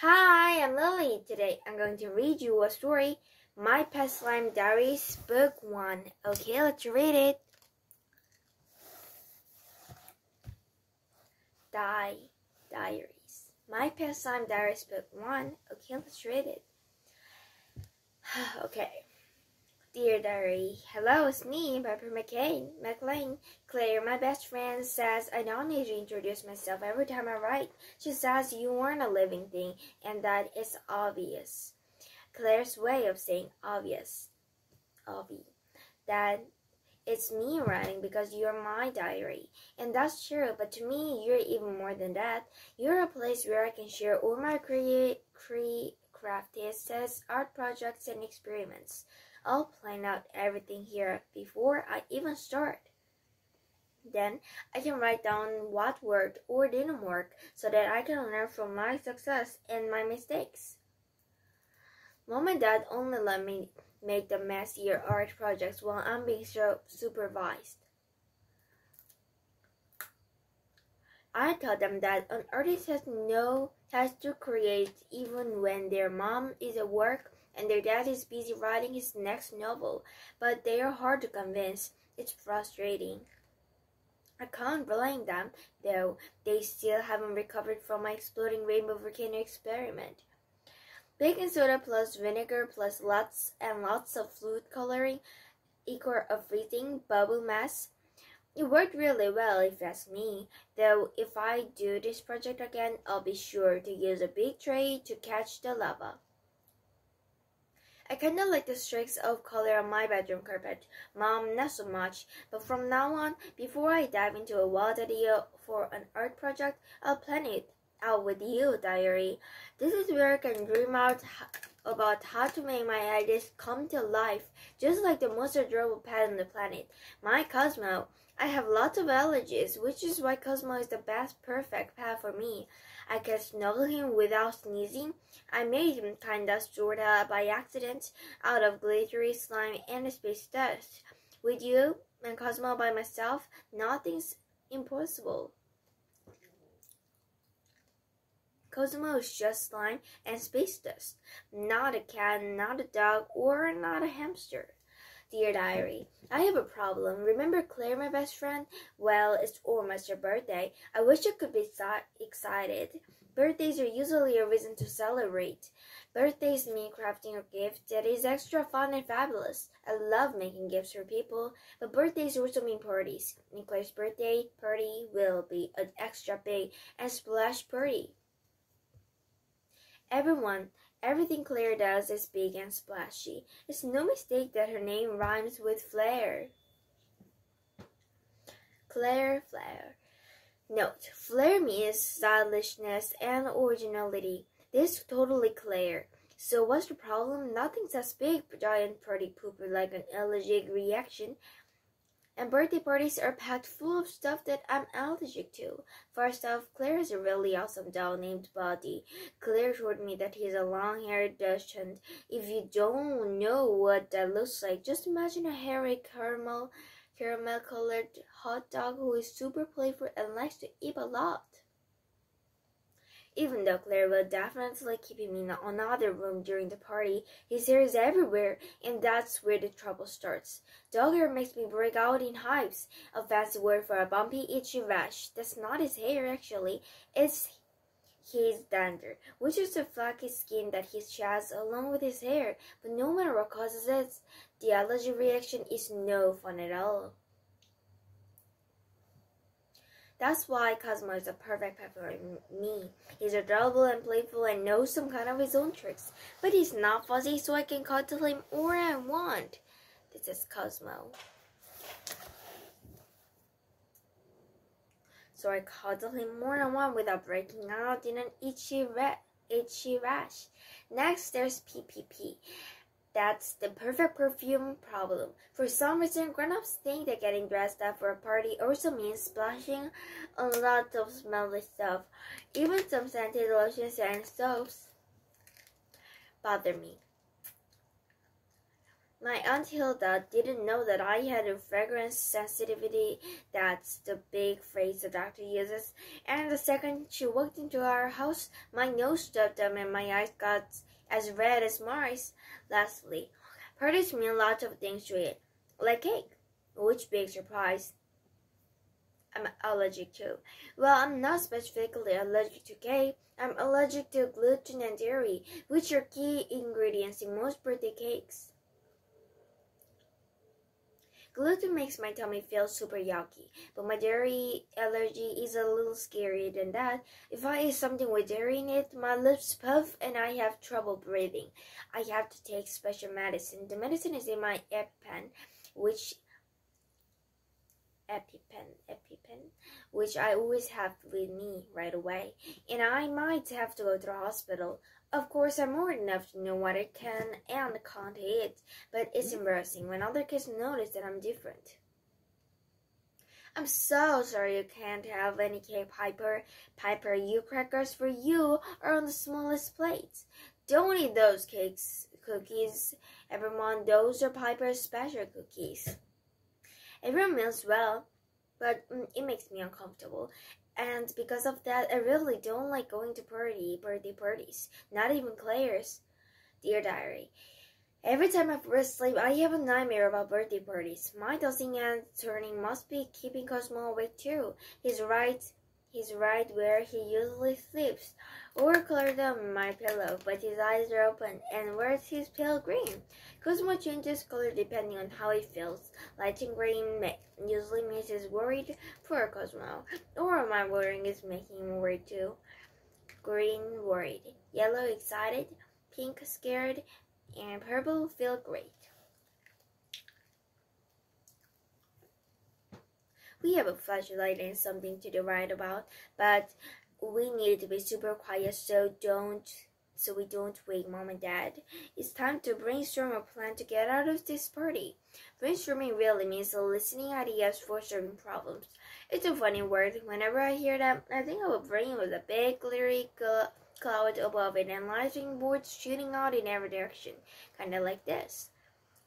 Hi, I'm Lily. Today I'm going to read you a story, My Pet Slime Diaries, Book 1. Okay, let's read it. Diaries. My Pet Slime Diaries, Book 1. Okay, let's read it. Okay. Dear Diary, hello, it's me, Pepper McLean. Claire, my best friend, says I don't need to introduce myself every time I write. She says you aren't a living thing, and that it's obvious. Claire's way of saying obvious, that it's me writing because you're my diary. And that's true, but to me, you're even more than that. You're a place where I can share all my craft tastes, art projects, and experiments. I'll plan out everything here before I even start. Then I can write down what worked or didn't work so that I can learn from my success and my mistakes. Mom and Dad only let me make the messier art projects while I'm being supervised. I tell them that an artist has to create even when their mom is at work and their dad is busy writing his next novel, but they are hard to convince. It's frustrating. I can't blame them, though. They still haven't recovered from my exploding rainbow volcano experiment. Baking soda plus vinegar plus lots and lots of food coloring equal a freezing bubble mess. It worked really well if you ask me, though if I do this project again, I'll be sure to use a big tray to catch the lava. I kinda like the streaks of color on my bedroom carpet. Mom, not so much, but from now on, before I dive into a wild idea for an art project, I'll plan it out with you, diary. This is where I can dream out about how to make my ideas come to life, just like the most adorable pet on the planet, my Cosmo. I have lots of allergies, which is why Cosmo is the best perfect pet for me. I can snuggle him without sneezing. I made him kinda sorta by accident out of glittery slime and space dust. With you and Cosmo by myself, nothing's impossible. Cosmo is just slime and space dust, not a cat, not a dog, or not a hamster. Dear Diary, I have a problem. Remember Claire, my best friend? Well, it's almost her birthday. I wish I could be excited. Birthdays are usually a reason to celebrate. Birthdays mean crafting a gift that is extra fun and fabulous. I love making gifts for people, but birthdays also mean parties. And Claire's birthday party will be an extra big and splash party. Everything Claire does is big and splashy. It's no mistake that her name rhymes with flair. Claire Flair. Note, flair means stylishness and originality. This is totally Claire. So what's the problem? Nothing's as big, giant party pooper like an allergic reaction. And birthday parties are packed full of stuff that I'm allergic to. First off, Claire has a really awesome doll named Buddy. Claire told me that he's a long-haired Dachshund. If you don't know what that looks like, just imagine a hairy caramel-colored hot dog who is super playful and likes to eat a lot. Even though Claire will definitely keep him in another room during the party, his hair is everywhere, and that's where the trouble starts. Dog hair makes me break out in hives, a fancy word for a bumpy, itchy rash. That's not his hair, actually. It's his dander, which is the flaky skin that he sheds along with his hair. But no matter what causes it, the allergy reaction is no fun at all. That's why Cosmo is a perfect pet for me. He's adorable and playful and knows some kind of his own tricks. But he's not fuzzy, so I can cuddle him where I want. This is Cosmo. So I cuddle him more than one without breaking out in an itchy rash. Next, there's PPP. That's the perfect perfume problem. For some reason, grown-ups think that getting dressed up for a party also means splashing a lot of smelly stuff. Even some scented lotions and soaps bother me. My Aunt Hilda didn't know that I had a fragrance sensitivity. That's the big phrase the doctor uses. And the second she walked into our house, my nose stopped up and my eyes got as red as Mars. Lastly, parties mean lots of things to it, like cake, which big surprise I'm allergic to. Well, I'm not specifically allergic to cake. I'm allergic to gluten and dairy, which are key ingredients in most birthday cakes. Gluten makes my tummy feel super yucky, but my dairy allergy is a little scarier than that. If I eat something with dairy in it, my lips puff and I have trouble breathing. I have to take special medicine. The medicine is in my EpiPen, which I always have with me right away, and I might have to go to the hospital. Of course, I'm old enough to know what I can and can't eat, but it's embarrassing when other kids notice that I'm different. I'm so sorry you can't have any cake, Piper. Piper, you crackers for you are on the smallest plates. Don't eat those cookies, everyone. Those are Piper's special cookies. Everyone means well, but it makes me uncomfortable. And because of that, I really don't like going to birthday parties, not even Claire's. Dear Diary, every time I fall asleep, I have a nightmare about birthday parties. My tossing and turning must be keeping Cosmo awake too. He's right where he usually sleeps, or colored on my pillow, but his eyes are open, and wears his pale green. Cosmo changes color depending on how he feels. Light and green usually means he's worried for Cosmo, or my worrying is making him worried too. Green, worried. Yellow, excited. Pink, scared. And purple, feel great. We have a flashlight and something to write about, but we need to be super quiet so we don't wake Mom and Dad. It's time to brainstorm a plan to get out of this party. Brainstorming really means listening ideas for solving problems. It's a funny word. Whenever I hear that, I think of a brain with a big glittery cloud above it and lightning bolts shooting out in every direction, kind of like this.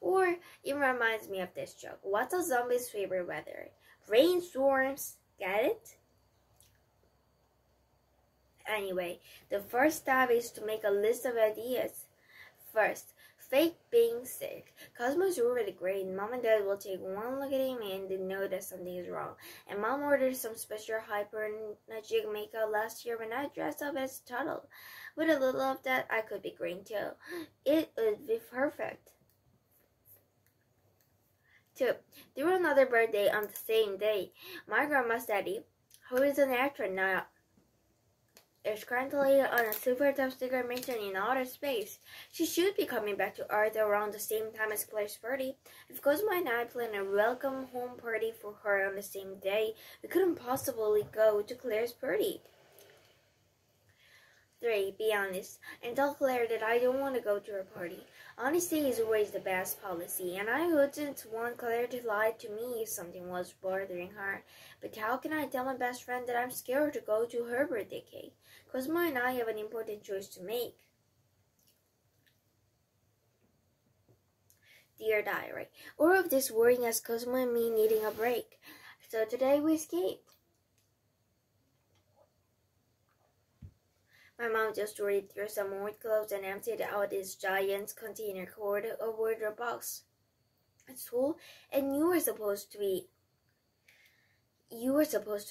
Or it reminds me of this joke. What's a zombie's favorite weather? Rainstorms. Get it? Anyway, the first step is to make a list of ideas. First, fake being sick. Cosmo's already great. Mom and Dad will take one look at him and they know that something is wrong. And Mom ordered some special hyper-magic makeup last year when I dressed up as a turtle. With a little of that, I could be green too. It would be perfect. 2. Do another birthday on the same day. My grandma's daddy, who is an actor now, is currently on a super top secret mission in outer space. She should be coming back to Earth around the same time as Claire's party. If Cosmo and I plan a welcome home party for her on the same day, we couldn't possibly go to Claire's party. 3. Be honest and tell Claire that I don't want to go to her party. Honesty is always the best policy, and I wouldn't want Claire to lie to me if something was bothering her. But how can I tell my best friend that I'm scared to go to her birthday cake? Cosmo and I have an important choice to make. Dear Diary, all of this worrying has Cosmo and me needing a break. So today we escaped. My mom just sorted through some old clothes and emptied out this giant container called a wardrobe box. It's full, and you were supposed to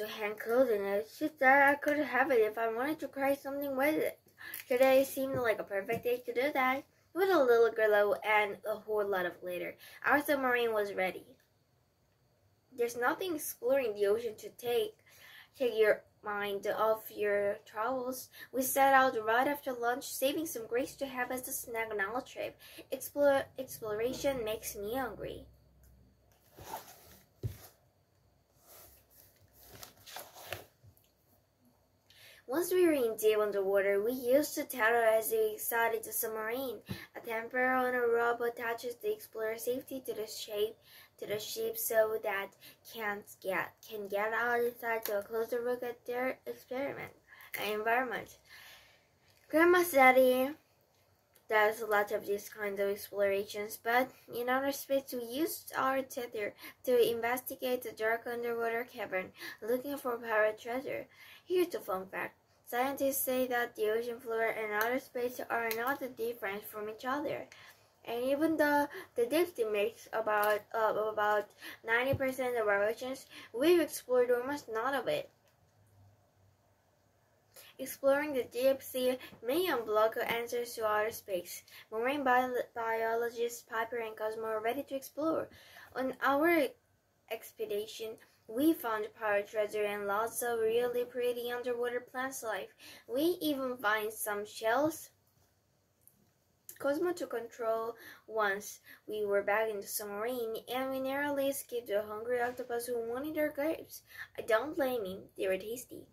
hang clothes in it. She said I could have it if I wanted to create something with it. Today seemed like a perfect day to do that. With a little glow and a whole lot of glitter, our submarine was ready. There's nothing exploring the ocean to take your mind off your travels. We set out right after lunch, saving some grapes to have as a snack on our trip. Exploration makes me hungry. Once we were in deep underwater, we used to terrorize the excited submarine. A tamper on a rope attaches the explorer safety to the ship so that can get out inside to a closer look at their environment. Grandma's daddy There's a lot of these kinds of explorations, but in outer space we used our tether to investigate the dark underwater cavern, looking for pirate treasure. Here's a fun fact. Scientists say that the ocean floor and outer space are not that different from each other. And even though the deep sea makes about 90% of our oceans, we've explored almost none of it. Exploring the deep sea may unblock answers to outer space. Marine biologists Piper and Cosmo are ready to explore. On our expedition, we found pirate treasure and lots of really pretty underwater plant life. We even find some shells Cosmo took control once we were back in the submarine, and we narrowly escaped a hungry octopus who wanted our grapes. I don't blame him, they were tasty.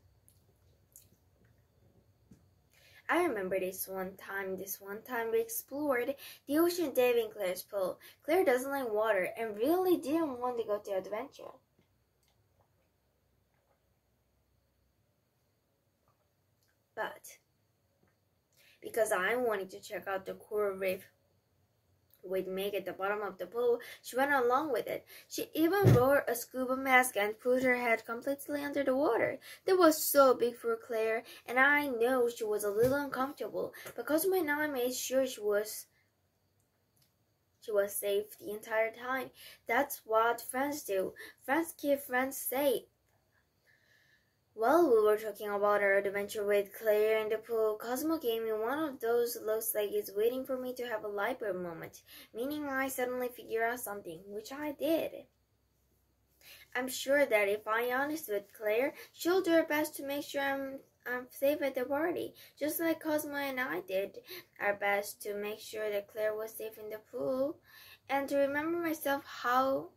I remember this one time we explored the ocean dive in Claire's pool. Claire doesn't like water and really didn't want to go to adventure. But because I wanted to check out the coral reef we'd make at the bottom of the pool, she went along with it. She even wore a scuba mask and put her head completely under the water. That was so big for Claire, and I know she was a little uncomfortable, because my nan made sure she was safe the entire time. That's what friends do. Friends keep friends safe. While we were talking about our adventure with Claire in the pool, Cosmo gave me one of those looks like he's waiting for me to have a light bulb moment, meaning I suddenly figure out something, which I did. I'm sure that if I'm honest with Claire, she'll do her best to make sure I'm safe at the party, just like Cosmo and I did our best to make sure that Claire was safe in the pool, and to remember myself how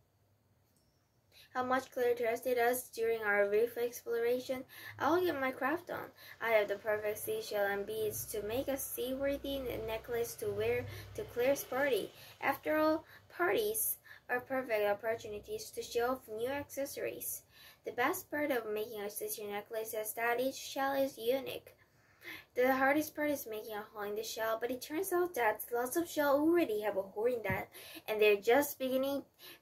much Claire trusted us during our reef exploration. I'll get my craft on. I have the perfect seashell and beads to make a seaworthy necklace to wear to Claire's party. After all, parties are perfect opportunities to show off new accessories. The best part of making a stitched necklace is that each shell is unique. The hardest part is making a hole in the shell, but it turns out that lots of shells already have a hole in that, and they're just begging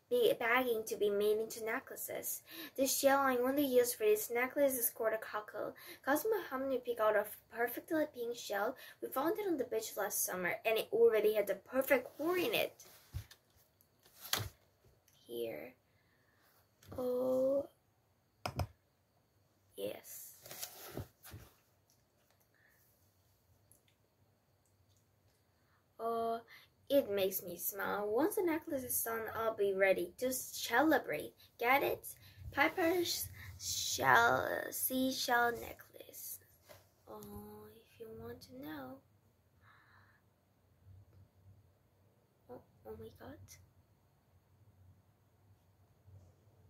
to be made into necklaces. The shell I want to use for this necklace is called a cockle. Cosmo helped me pick out a perfectly pink shell. We found it on the beach last summer, and it already had the perfect hole in it. Here. Oh, yes. Oh, it makes me smile. Once the necklace is done, I'll be ready to celebrate. Get it? Piper's seashell necklace. Oh, if you want to know. Oh my god.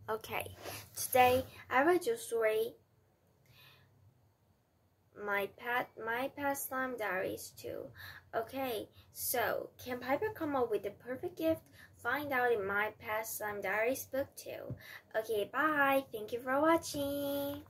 Okay, today I read your story. My pastime diaries too. Okay, so can Piper come up with the perfect gift? Find out in my pastime diaries book too. Okay, bye. Thank you for watching.